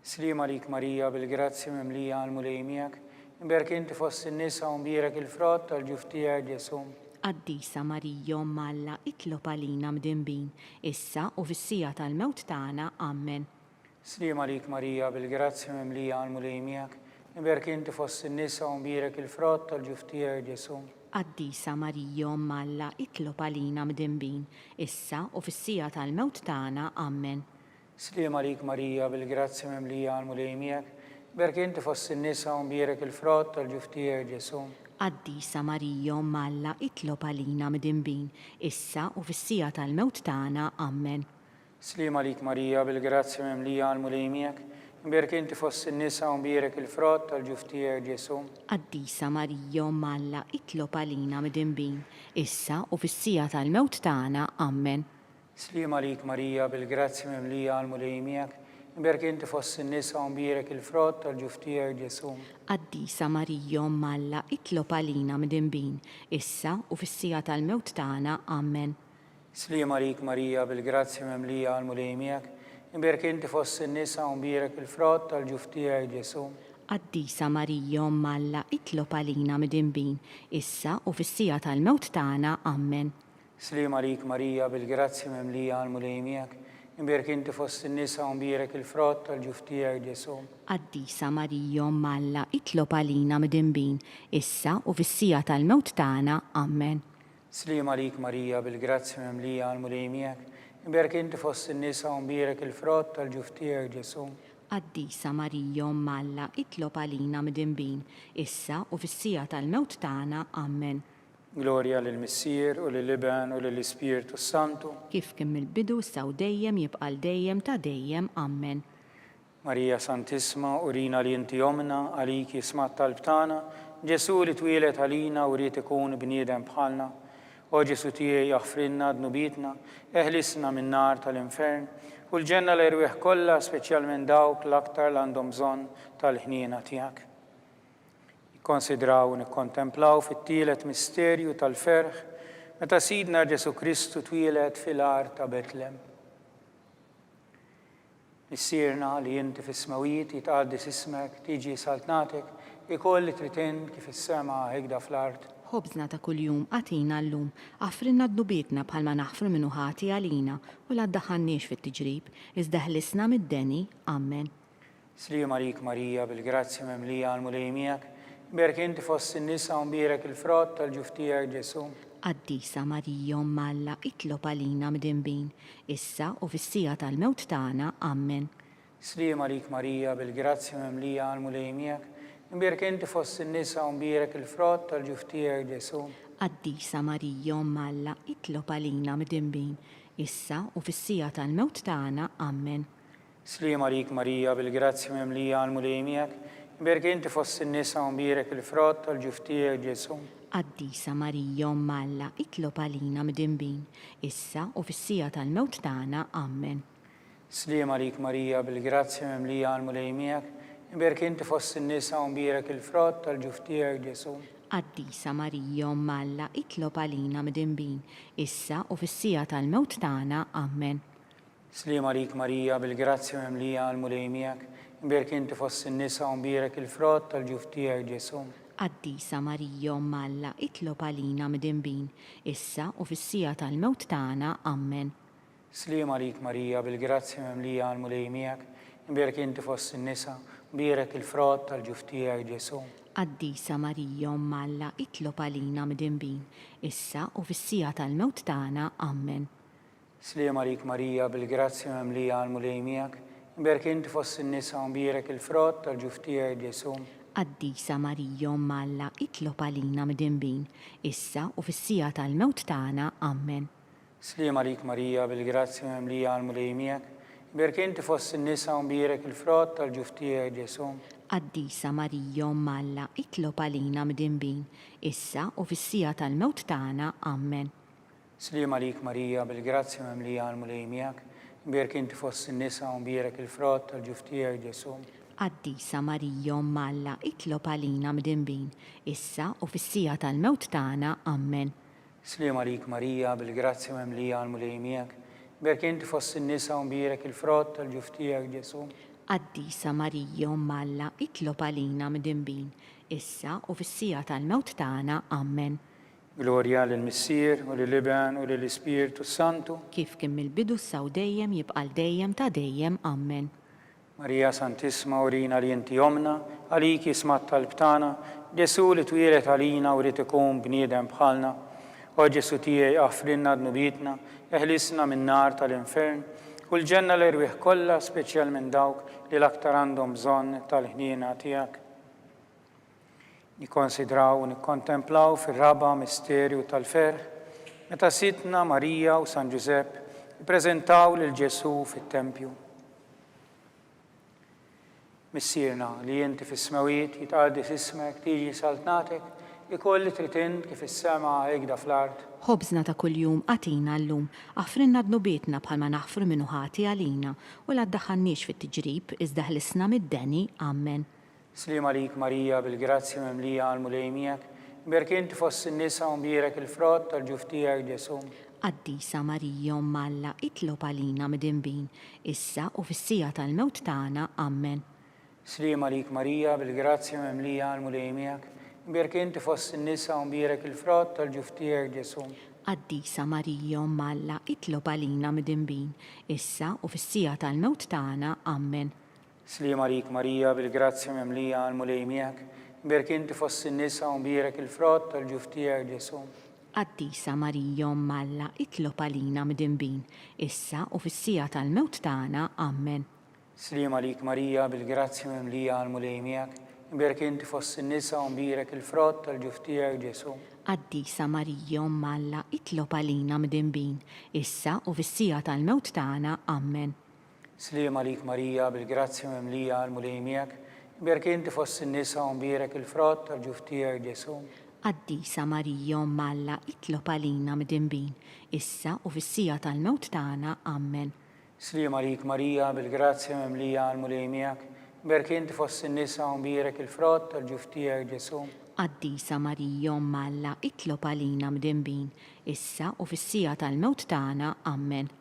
Slima lik Marija bil-grazzja mimlija għal-mulej miegħek, birka inti fost in-nisa u mbierek il-frott tal-ġuftija Ġesu. Qaddisa Marija Omm Alla, itlob għalina mid-inbin, issa u fis-sija tal-mewt tagħna. Amen. Slima lik Marija bil-grazzja mimlija għal-mulej miegħek, birka inti fost in-nisa u mbierek il-frott tal-ġuftija Ġesu. Qaddisa Marija Omm Alla, itlob għalina mid-inbin, issa u fis-sija tal-mewt tagħna. Amen. Slima lik Marija bil-grazzja mimlija għal-mulej miegħek, birka inti fost in-nisa u mbierek il-frott tal-ġuftija Ġesu. Qaddisa Marija Omm Alla, itlob għalina mid-inbin, issa u fis-sija tal-mewt tagħna. Amen. سليمة ليك ماريا بالجرازيا مملية على المليميك مبارك انت فوس النساء ومبارك الفرات الجفتية جيسوم. Qaddisa Marija Omma Alla, itlob għalina mid-dinbin, issa u fis-sija tal-mewt tagħna. Amen. سليمة ليك ماريا بالجرازيا مملية على المليميك مبارك انت فوس النساء ومبارك الفرات الجفتية جيسوم. Qaddisa Marija Omma Alla, itlob għalina mid-dinbin, issa u fis-sija tal-mewt tagħna. Amen. سليمة ليك ماريا بالجرازيا مملية على المليميك مبارك انت فوس النساء ومبارك الفرات الجفتية جيسوم. Qaddisa Marija Omma Alla, itlob għalina mid-dinbin, issa u fis-sija tal-mewt tagħna. Amen. سليمة ليك ماريا بالجرازيا مملية على المليميك مبارك انت فوس النساء ومبارك الفرات الجفتية جيسوم. Qaddisa Marija Omma Alla, itlob għalina mid-dinbin, issa u fis-sija tal-mewt tagħna. Amen. سليمة ليك ماريا بالجرازيا مملية على المليميك مبارك انت فوس النساء ومبارك الفرات الجفتية جيسوم. Qaddisa Marija Omma Alla, itlob għalina mid-dinbin, issa u fis-sija tal-mewt tagħna. Amen. Gloria للمسير وللابن وللإسبيرتو السانتو. Kif kien mill-bidu issa u dejjem jibqal dejjem ta' dejjem. Amen. ماريا سانتيسما أورينا لي انت يومنا عليكي سمعت طلبتانا جيسو اللي تويلت علينا وريت يكون بنيدم بحالنا وجيسو تيه يغفر لنا ذنوبيتنا اهلسنا من نار الانفرن والجنة ليروح كلها سبيشال من داوك الأكتر لعندهم زون الحنينة تياك. نكونسيدراو ونكونتمبلاو في التيلة ميستيريو الفرخ متى سيدنا جيسو كريستو تويلت في الأرض بتلم. نسيرنا اللي انت في السماويت يتقدس اسمك تيجي سلطنتك يكون اللي تريتن كيف السماء هيك في الأرض. Ħobżna ta' kuljum għatina llum, għafrinna d-nubietna bħalma naħfru minnu ħati għalina u la ddaħħannix fit-tiġrib, iżda ħlisna mid-deni. Amen. سليمة ليك ماريا بالجرازيا مملية على المليميك بارك انت فوس النساء ومبارك الفرات الجفتية جيسوم. Qaddisa Marija Omma Alla, itlob għalina mid-dinbin, issa u fis-sija tal-mewt tagħna. Amen. سليمة ليك ماريا بالجرازيا مملية على المليميك مبارك انت فوس النساء ومبارك الفرات الجفتية جيسوم. Qaddisa Marija Omma Alla, itlob għalina mid-dinbin, issa u fis-sija tal-mewt tagħna. Amen. سليمة ليك ماريا بالجرازيا مملية على المليميك مبارك انت فوس النساء ومبارك الفرات الجفتية جيسوم. Qaddisa Marija Omma Alla, itlob għalina mid-dinbin, issa u fis-sija tal-mewt tagħna. Amen. سليمة ليك ماريا بالجرازيا مملية على المليميك مبارك انت فوس النساء ومبارك الفرات الجفتية جيسوم. Qaddisa Marija Omma Alla, itlob għalina mid-dinbin, issa u fis-sija tal-mewt tagħna. Amen. سليمة ليك ماريا بالجرازيا مملية على المليميك مبارك انت فوس النساء ومبارك الفرات الجفتية جيسوم. Qaddisa Marija Omma Alla, itlob għalina mid-dinbin, issa u fis-sija tal-mewt tagħna. Amen. سليمة ليك ماريا بالجرازيا مملية على المليميك مبارك انت فوس النساء ومبارك الفرات الجفتية جيسوم. Qaddisa Marija Omma Alla, itlob għalina mid-dinbin, issa u fis-sija tal-mewt tagħna. Amen. سليمة ليك ماريا بالجرازيا مملية على المليميك مبارك انت فوس النساء ومبارك الفرات الجفتية جيسوم. Qaddisa Marija Omma Alla, itlob għalina mid-dinbin, issa u fis-sija tal-mewt tagħna. Amen. سليمة ليك ماريا بالجرازيا مملية على المليميك مبارك انت فوس النساء ومبارك الفرات الجفتية جيسوم. Qaddisa Marija Omma Alla, itlob għalina mid-dinbin, issa u fis-sija tal-mewt tagħna. Amen. سليمة ليك ماريا بالجرازيا مملية على المليميك مبارك انت فوس النساء ومبارك الفرات الجفتية جيسوم. Qaddisa Marija Omma Alla, itlob għalina mid-dinbin, issa u fis-sija tal-mewt tagħna. Amen. سليمة ليك ماريا بالجرازيا مملية على المليميك مبارك انت فوس النساء ومبارك الفرات الجفتية جيسوم. Qaddisa Marija Omma Alla, itlob għalina mid-dinbin, issa u fis-sija tal-mewt tagħna. Amen. Gloria للمسير وللابن وللإسبيرتو السانتو. Kif kien mill-bidu issa u dejjem jibqal dejjem ta' dejjem. Amen. ماريا سانتيسما أورينا لي انت يومنا عليكي سمعت طلبتانا جيسو اللي تويلت علينا وريت يكون بنيدم بحالنا وجيسو تيه يغفر لنا ذنوبيتنا اهلسنا من نار الانفرن والجنة ليروح كلها سبيشال من داوك للأكتر عندهم زون الحنينة تياك. نكونسيدراو ونكونتمبلاو في الرابع ميستيريو الفرخ متى سيدنا ماريا وسان جوزيب ippreżentaw lil Ġesu fit-Tempju. Missierna li inti fis-smawiet jitqaddis ismek, tiġi saltnatek, ikolli tritint kif is-sema hekk fl-ard. Ħobżna ta' kuljum għatina llum, għafrinna dnubietna bħalma naħfru minnu ħati għalina, u la ddaħħannix fit-tiġrib iżda ħlisna mid-deni, ammen. Slim għalik Marija bil-grazzja memlija għal-mulejmijak, berk inti fost in-nisa u mbierek il-frott tal-ġuftijak Ġesu. Qaddisa Marija Malla itlob għalina midinbin, issa u fis-sija tal-mewt tagħna, ammen. Slim għalik Marija bil-grazzja memlija għal-mulejmijak, berk inti fost in-nisa u mbierek il-frott tal-ġuftijak Ġesu. Qaddisa Marija Malla itlob għalina midinbin, issa u fis-sija tal-mewt tagħna, ammen. Slim għalik Marija bil-grazzja memlija għal-mulejmijak, berk inti fost in-nisa u mbierek il-frott tal-ġuftijak Ġesu. Qaddisa Marija Malla itlob għalina midinbin, issa u fis-sija tal-mewt tagħna, ammen. Slim għalik Marija bil-grazzja memlija għal-mulejmijak, berk inti fost in-nisa u mbierek il-frott tal-ġuftijak Ġesu. Qaddisa Marija Malla itlob għalina midinbin, issa u fis-sija tal-mewt tagħna, ammen. Slim għalik Marija bil-grazzja memlija għal-mulejmijak, berk inti fost in-nisa u mbierek il-frott tal-ġuftijak Ġesu. Qaddisa Marija Malla itlob għalina midinbin, issa u fis-sija tal-mewt tagħna, ammen. Slim għalik Marija bil-grazzja memlija għal-mulejmijak, berk inti fost in-nisa u mbierek il-frott tal-ġuftijak Ġesu. Qaddisa Marija Malla itlob għalina midinbin, issa u fis-sija tal-mewt tagħna, ammen.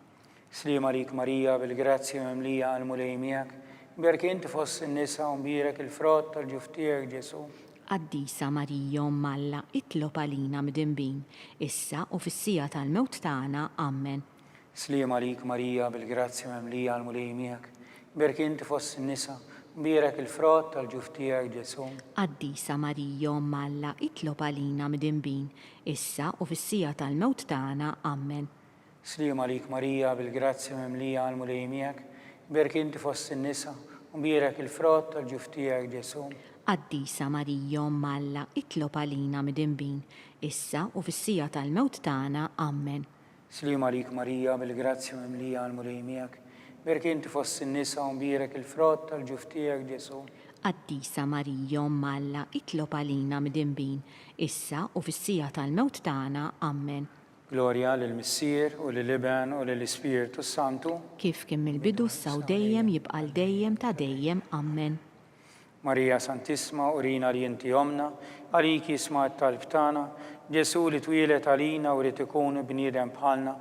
Slim għalik Marija bil-grazzja memlija għal-mulejmijak, berk inti fost in-nisa u mbierek il-frott tal-ġuftijak Ġesu. Qaddisa Marija Malla itlob għalina midinbin, issa u fis-sija tal-mewt tagħna, ammen. Slim għalik Marija bil-grazzja memlija għal-mulejmijak, berk inti fost in-nisa u mbierek il-frott tal-ġuftijak Ġesu. Qaddisa Marija Malla itlob għalina midinbin, issa u fis-sija tal-mewt tagħna, ammen. Slim għalik Marija bil-grazzja memlija għal-mulejmijak, berk inti fost in-nisa u mbierek il-frott tal-ġuftijak Ġesu. Qaddisa Marija Malla itlob għalina midinbin, issa u fis-sija tal-mewt tagħna, ammen. Slim għalik Marija bil-grazzja memlija għal-mulejmijak, berk inti fost in-nisa u mbierek il-frott tal-ġuftijak Ġesu. Qaddisa Marija Malla itlob għalina midinbin, issa u fis-sija tal-mewt tagħna, ammen. Gloria lill-Missier u lill-Iben u lill-Ispiritu Santu. Kif kien mill-bidu s-saw dejjem jibqa' dejjem ta' dejjem, ammen. Marija Santissima, urina li inti omna, għalik jisma' t-talb tagħna, Ġesu li twilet għalina u li tikun bniedem bħalna.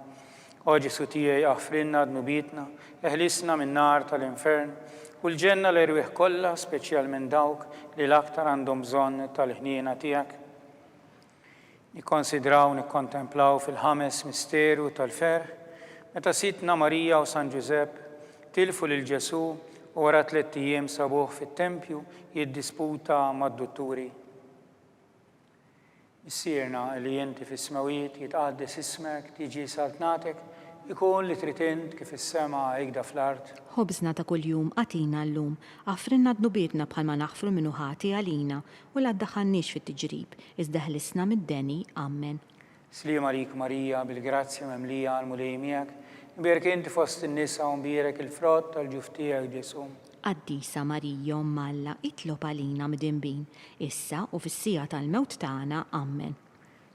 O Ġesu tiegħi aħfrinna dnubietna, eħlisna min-nar tal-infern, u l-ġenna l-irwieħ kollha, speċjalment dawk li l-aktar għandhom bżonn tal-ħniena tiegħek. Nikkonsidraw, nikkontemplaw fil-ħames misteru tal-ferħ, meta sitna Marija u San Giuseppe tilfu lil Ġesu u wara 3 ijiem sabuh fit-Tempju jiddisputa mad-dutturi. Missierna li inti fis-smawiet jitqaddis ismek, tiġi saltnatek, ikun li tritint kif is-sema hekk fl-ard. Ħobżna ta' kuljum għatina llum, għafrinna dnubietna bħalma naħfru minnu ħati għalina u la ddaħħannix fit-tiġrib, iżda ħlisna mid-deni, ammen. Slim għalik Marija bil-grazzja memlija għal-mulejmijak, berk inti fost in-nisa u mbierek il-frott tal-ġuftijak Ġesu. Qaddisa Marija Malla itlob għalina midinbin, issa u fis-sija tal-mewt tagħna, ammen.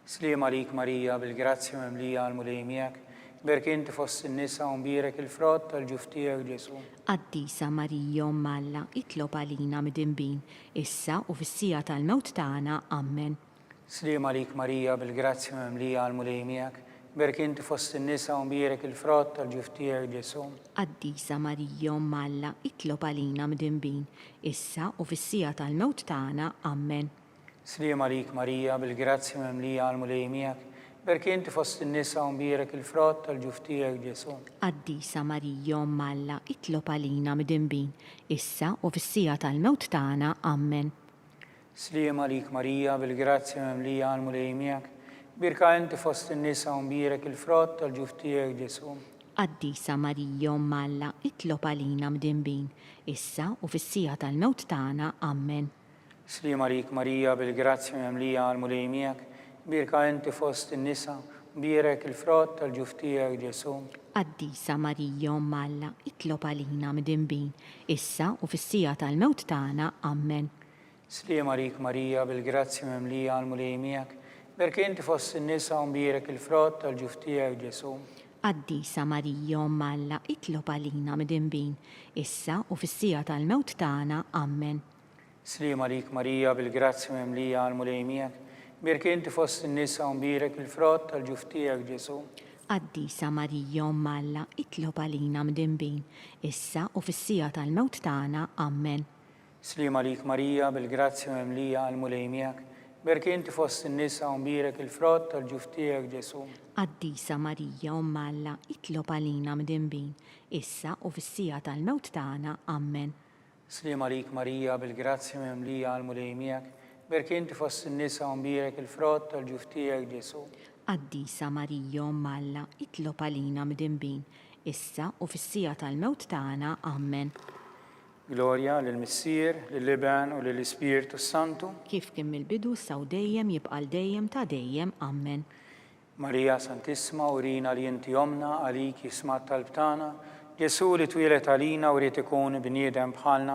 Slim għalik Marija bil-grazzja memlija għal-mulejmijak, berk inti fost in-nisa u mbierek il-frott tal-ġuftijak Ġesu. Qaddisa Marija Malla itlob għalina midinbin, issa u fis-sija tal-mewt tagħna, ammen. Slim għalik Marija bil-grazzja memlija għal-mulejmijak, berk inti fost in-nisa u mbierek il-frott tal-ġuftijak Ġesu. Qaddisa Marija Malla itlob għalina midinbin, issa u fis-sija tal-mewt tagħna, ammen. Slim għalik Marija bil-grazzja memlija għal-mulejmijak, berk inti fost in-nisa u mbierek il-frott tal-ġuftijak Ġesu. Qaddisa Marija Malla itlob għalina midinbin, issa u fis-sija tal-mewt tagħna, ammen. Slim għalik Marija bil-grazzja memlija għal-mulejmijak, birka inti fost in-nisa u mbierek il-frott tal-ġuftijak Ġesu. Qaddisa Marija Malla itlob għalina midinbin, issa u fis-sija tal-mewt tagħna, ammen. Slim għalik Marija bil-grazzja memlija għal-mulejmijak, birka inti fost in-nisa Mbierek il-frott tal-ġuftijak Ġesu. Qaddisa Marija Omma Alla, itlob għalina midinbin, issa u fis-sija tal-mewt tagħna. Amen. Sliem għalik Marija bil-grazzi memlija għal-mulejmijak, berk inti fost in-nisa u mbierek il-frott tal-ġuftijak Ġesu. Qaddisa Marija Omma Alla, itlob għalina midinbin, issa u fis-sija tal-mewt tagħna. Amen. Sliem għalik Marija bil-grazzi memlija għal-mulejmijak, berk inti fost in-nisa u mbierek il-frott tal-ġuftijak Ġesu. Qaddisa Marija Omma Alla, itlob għalina midinbin, issa u fis-sija tal-mewt tagħna. Amen. Sliem għalik Marija bil-grazzi memlija għal-mulejmijak, berk inti fost in-nisa u mbierek il-frott tal-ġuftijak Ġesu. Qaddisa Marija Omma Alla, itlob għalina midinbin, issa u fis-sija tal-mewt tagħna. Amen. Sliem għalik Marija bil-grazzi memlija għal-mulejmijak, berk inti fost in-nisa u mbierek il-frott tal-ġuftijak Ġesu. Qaddisa Marija Omma Alla, itlob għalina midinbin, issa u fis-sija tal-mewt tagħna. Amen. Gloria lill-Missier, lill-Iben u lill-Ispirtu Santu. Kif kien mill-bidu saw dejjem jibqal dejjem ta' dejjem. Amen. Marija Santissima, urina li inti omna għalik jismat tal-btana, Ġesu li twilet għalina u rrit ikun bniedem bħalna,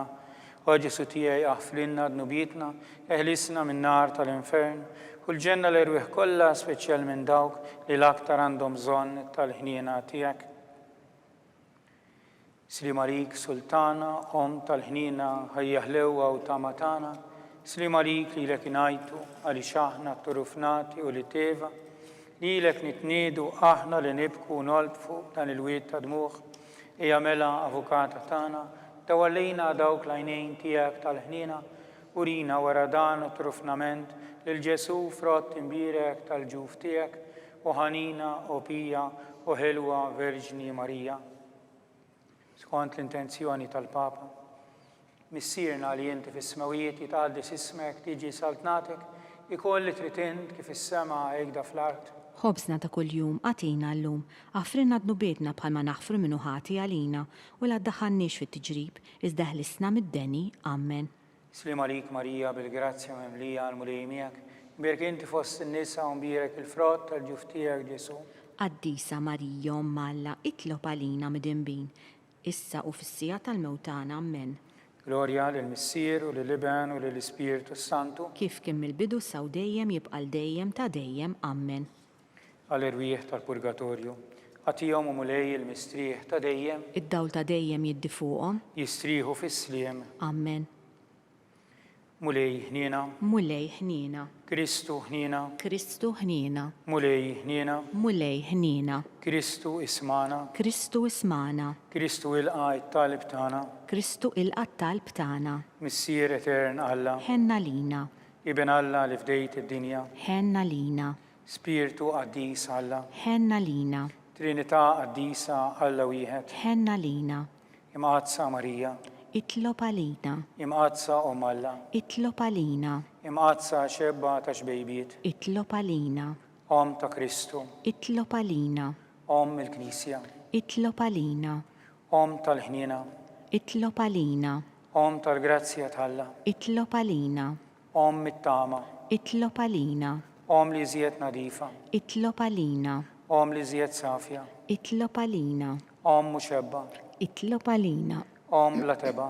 u Ġesu tiegħi aħflinna dnubietna, eħlisna minn nar tal-infern, u l-ġenna l-irwieħ kollha speċjal minn dawk li l-aktar għandhom bżonn tal-ħniena tiegħek. Sliem għalik Sultana, om tal-ħniena ħajjaħlewha u tamatana, sliem għalik li lek inajtu għali xaħna turufnati u li teva, li lek nitniedu aħna li nibku nolbfu dan il-wiet ta' dmuħ, ija mela avukata tana, tawallina dawk lajnejn tiegħek tal-ħniena, urina wara dan u trufnament lil Ġesu frott imbierek tal-ġuf tiegħek, u ħanina u pija u ħelwa Verġni Marija. Skont l-intenzjoni tal-Papa, missierna li inti fis-smawijiet jitqaddis ismek tiġi saltnatek, ikolli tritint kif is-sema hekk fl-art. Ħobżna ta' kuljum għatina llum, għafrinna dnubietna bħalma naħfru minnu ħati għalina, u la ddaħħalniex fit-tiġrib, iżda ħlisna mid-deni. Amen. Sliem għalik Marija bil-grazzja memlija għal-mulejmijak, berk inti fost in-nisa u mbierek il-frott tal-ġuftijak Ġesu. Qaddisa Marija Omma Alla, itlob għalina midinbin, issa u fis-sija tal-mewt tagħna. Amen. Gloria lill-Missier u lill-Iben u lill-Ispirtu Santu. Kif kien mill-bidu saw dejjem jibqal dejjem ta' dejjem. Amen. Għal-irwieħ tal-purgatorju, għatijom u mulej il-mistrieħ ta' dejjem, Id-dawl ta' dejjem jiddi fuqhom. jistriħu fis-sliem. Amen. Mulej ħniena, Mulej ħniena, Kristu ħniena, Kristu ħniena, mulej ħniena, mulej ħniena, Kristu ismana, Kristu ismana, Kristu ilqa it-talib tagħna, Kristu il-qattalb tagħna, Missier Etern Alla, ħenna lina, Iben Alla li fdejt id-dinja, ħenna lina, Spiritu Qaddis Alla, ħenna lina, Trinità Qaddisa Alla wieħed, ħenna lina, imqazza Marija, itlob għalina, imqazza Om Alla, itlob għalina, imqazza xebba ta' xbejbiet, itlob għalina, Om ta' Kristu, itlob għalina, Om il-Knisja, itlob għalina, Om tal-ħniena, itlob għalina, Om tal-grazzja tal-Alla, itlob għalina, Om mit-tama, itlob għalina, Om li żiet nadifa, itlob għalina, Om li żiet safja, itlob għalina, Om muxebba, itlob għalina, Om bla teba,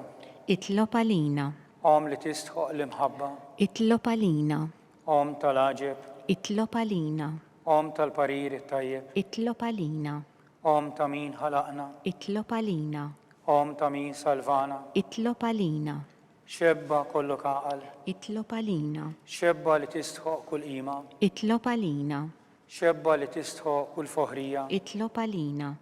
itlob għalina, Om li tistħoq l-imħabba, itlob għalina, Om tal-aġeb, itlob għalina, Om tal-parir it-tajjeb, itlob għalina, Om ta' min ħalaqna, itlob għalina, Om ta' min salvana, itlob għalina, xebba kollok aqal, itlob għalina, xebba li tistħoq kull qima, itlob għalina, xebba li tistħoq kull foħrija, itlob għalina,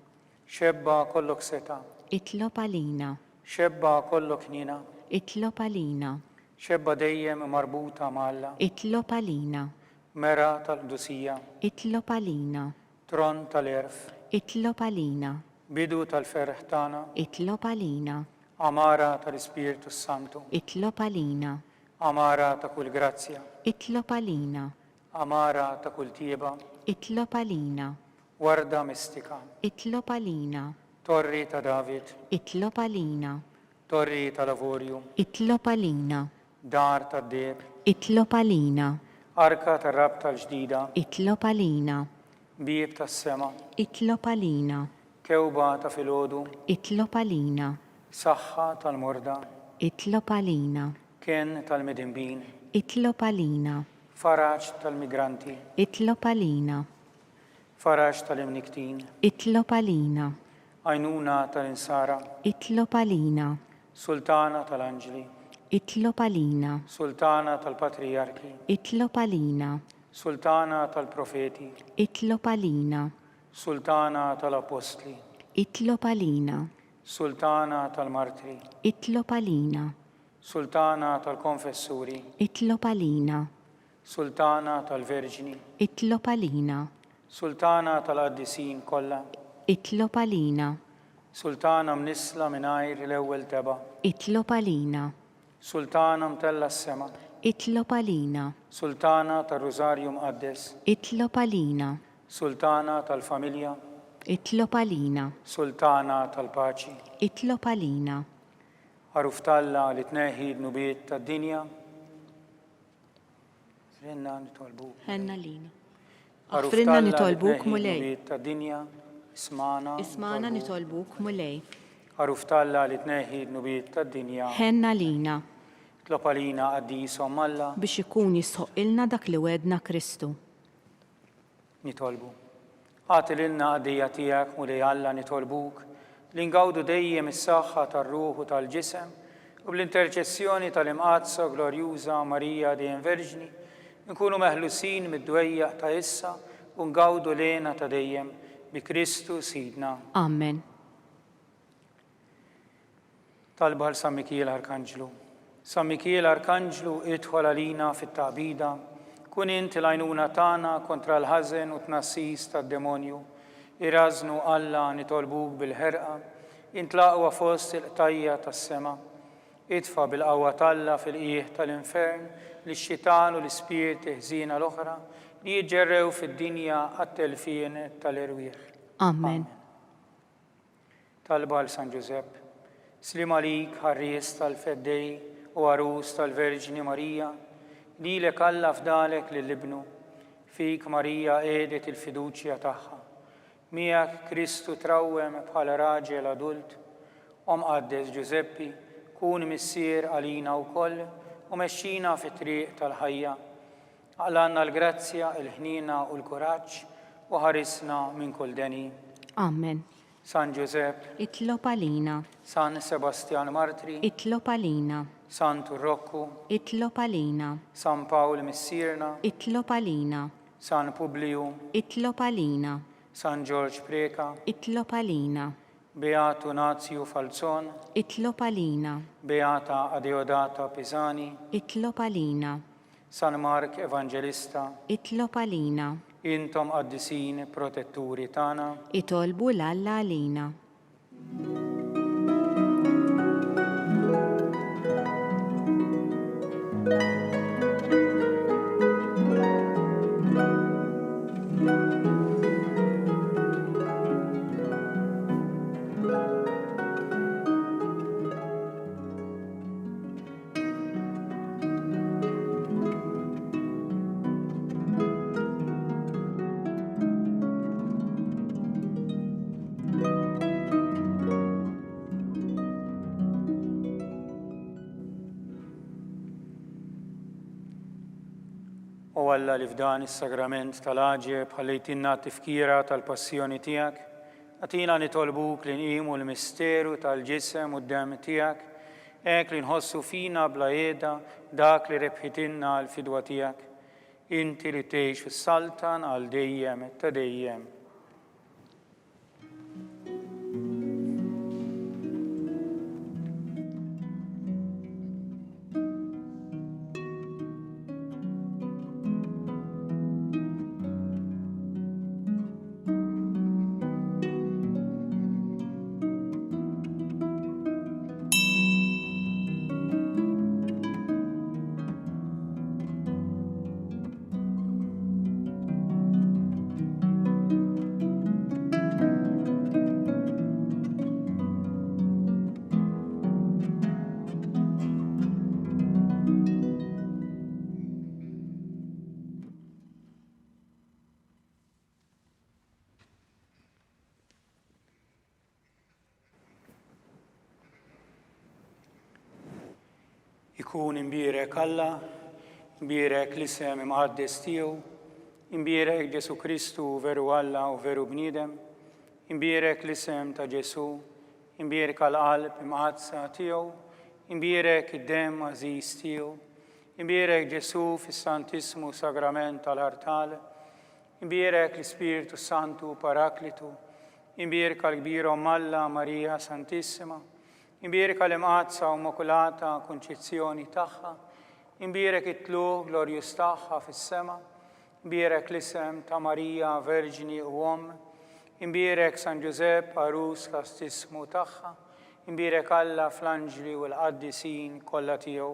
xebba kollok seta, itlob għalina, xebba kollok ħnina, itlob għalina, xebba dejjem marbuta malla, itlob għalina, mera tal-qdusija, itlob għalina, tron tal-erf, itlob għalina, bidu tal-ferħ tagħna, itlob għalina, amara tal-Ispirtu Santu, itlob għalina, amara ta' kull grazzja, itlob għalina, amara ta' kull tieba, itlob għalina, warda mistika, itlob għalina, torri ta' David, itlob għalina, torri ta' Lavorju, itlob għalina, dar ta' Deb, itlob għalina, arka ta' Rab tal-ġdida, itlob għalina, Bib tas-sema, itlob għalina, kewba ta' filgħodu, itlob għalina, saħħa tal-morda, itlob għalina, kien tal-midinbin, itlob għalina, faraġ tal-migranti, itlob għalina, faraġ tal-imniktin, itlob għalina, għajnuna tal-insara, itlob għalina, sultana tal-anġli, itlob għalina, sultana tal-patriarki, itlob għalina, sultana tal-profeti, itlob għalina, sultana tal-apostli, itlob għalina, sultana tal-martri, itlob għalina, sultana tal-konfessuri, itlob għalina, sultana tal-verġini, itlob għalina, sultana tal-qaddisin kollha, itlob għalina, sultana mnisla mingħajr l-ewwel teba, itlob għalina, sultana mtella s-sema, itlob għalina, sultana tal-Rożarju Mqaddes, itlob għalina, sultana tal-familja, itlob għalina, sultana tal-paċi, itlob għalina, ħaruf talla li tneħħi d-nubiet tad-dinja, rinna nitolbuk. ħenna lina. Ħaruf Aħfrinna talla li nitolbuk tneħħi mulej, d-nubiet tad-dinja, ismana ismana nitolbuk mulej, ħaruf talla li tneħħi d-nubiet tad-dinja, ħenna lina, tlob għalina qaddisom Alla, biex ikun jisħoqilna dak li wedna Kristu. nitolbu. Għati lilna għaddija tiegħek mulej Alla nitolbuk li ngawdu dejjem is-saħħa tar-ruħ u tal-ġisem u bl-interċessjoni tal-imqazza glorjuża Marija dejjem Verġni nkunu meħlusin mid-dwejjaq ta' issa u ngawdu lena ta' dejjem bi Kristu Sidna. Amen. Talba l San Mikiel Arkanġlu. San Mikiel Arkanġlu idħol għalina fit-taqbida, kun inti l-għajnuna tagħna kontra l-ħażen u tnassis tad-demonju. Irażnu Alla nitolbuk bil-ħerqa, intlaqwa fost il-qtajja tas-sema. Idfa bil-qawwa talla fil-qiegħ tal-infern lix-xitan u l-ispirti ħżiena l-oħra li jiġġerrew fid-dinja għat-telfien tal-irwieħ. Amen. Talba l San Giuseppe. Slim għalik ħarries tal-feddej u għarus tal-Verġni Marija, lilek Alla fdalek lill-ibnu, fik Marija għedet il-fiduċja tagħha. Miegħek Kristu trawwem bħala raġel adult, Qaddes Giuseppi, kun missier għalina wkoll u mexxina fit-triq tal-ħajja. Għalanna l-grazzja, il-ħnina u l-kuraġġ u ħarisna minn kull deni. Amen. San Giuseppe, Itlob għalina, San Sebastian Martri, itlob għalina, San Turrocco, itlob għalina, San Pawl Missirna, itlob għalina, San Publiu, itlob għalina, San George Preka, itlob għalina, Beato Nazio Falzon, itlob għalina, Beata Adeodata Pisani, itlob għalina, San Mark Evangelista, itlob għalina, intom qaddisin protetturi tana, itolbu l-Alla għalina. U Alla li f'dan is-sagrament tal-aġeb ħallejtinna tifkira tal-passjoni tiegħek, għatina nitolbuk li nqimu l-misteru tal-ġisem u d-dem tiegħek, hekk li nħossu fina bla qiegħda dak li rebħitinna l-fidwa tiegħek, inti li tgħix fis-saltan għal dejjem ta' dejjem. Ikun imbirek Alla, imbirek l-isem imqaddes tiegħu, imbirek Ġesu Kristu veru Alla u veru bniedem, imbirek l-isem ta' Ġesu, imbirek għal-qalb imqadsa tiegħu, imbirek id-dem għażiż tiegħu, imbirek Ġesu fis-Santismu Sagrament tal-Artal, imbirek l-Ispiritu Santu Paraklitu, imbirek għal-kbira Alla Marija Santissima, imbirek għal-imqadsa u Immakulata Konċezzjoni tagħha, imbirek it-tluq glorjus tagħha fis-sema, imbirek l-isem ta' Marija Verġini u Om, imbirek San Giuseppe Arus kastismu tagħha, imbirek Alla fl-anġli u l-qaddisin kollha tiegħu.